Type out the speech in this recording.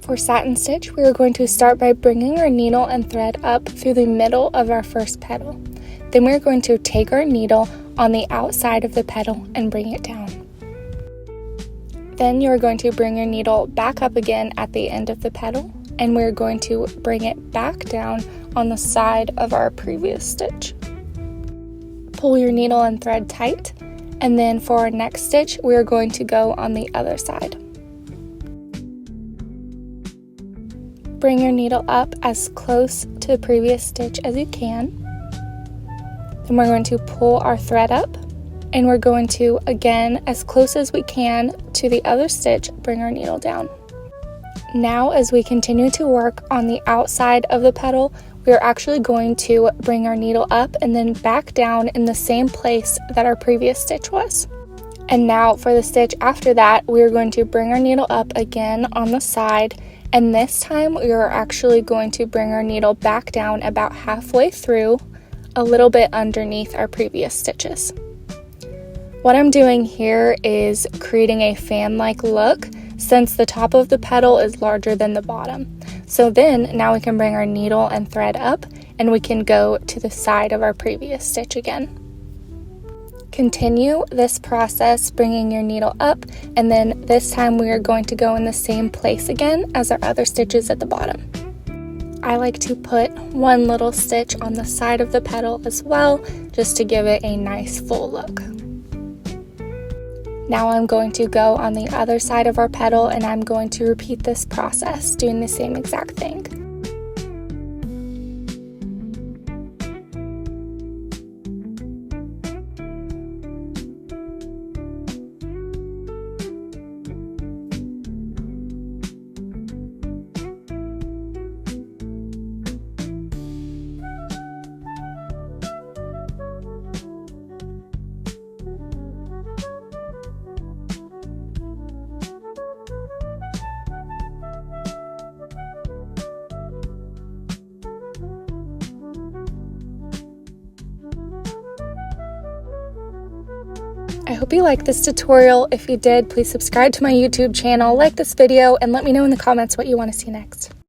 For satin stitch, we are going to start by bringing our needle and thread up through the middle of our first petal. Then we're going to take our needle on the outside of the petal and bring it down. Then you're going to bring your needle back up again at the end of the petal, and we're going to bring it back down on the side of our previous stitch. Pull your needle and thread tight, and then for our next stitch, we're going to go on the other side. Bring your needle up as close to the previous stitch as you can. Then we're going to pull our thread up, and we're going to, again, as close as we can to the other stitch, bring our needle down. Now, as we continue to work on the outside of the petal, we are actually going to bring our needle up and then back down in the same place that our previous stitch was. And now for the stitch after that, we are going to bring our needle up again on the side, and this time we are actually going to bring our needle back down about halfway through, a little bit underneath our previous stitches. What I'm doing here is creating a fan-like look since the top of the petal is larger than the bottom. So then now we can bring our needle and thread up, and we can go to the side of our previous stitch again. Continue this process, bringing your needle up, and then this time we are going to go in the same place again as our other stitches at the bottom. I like to put one little stitch on the side of the petal as well, just to give it a nice full look. Now I'm going to go on the other side of our petal, and I'm going to repeat this process, doing the same exact thing. I hope you liked this tutorial. If you did, please subscribe to my YouTube channel, like this video, and let me know in the comments what you want to see next.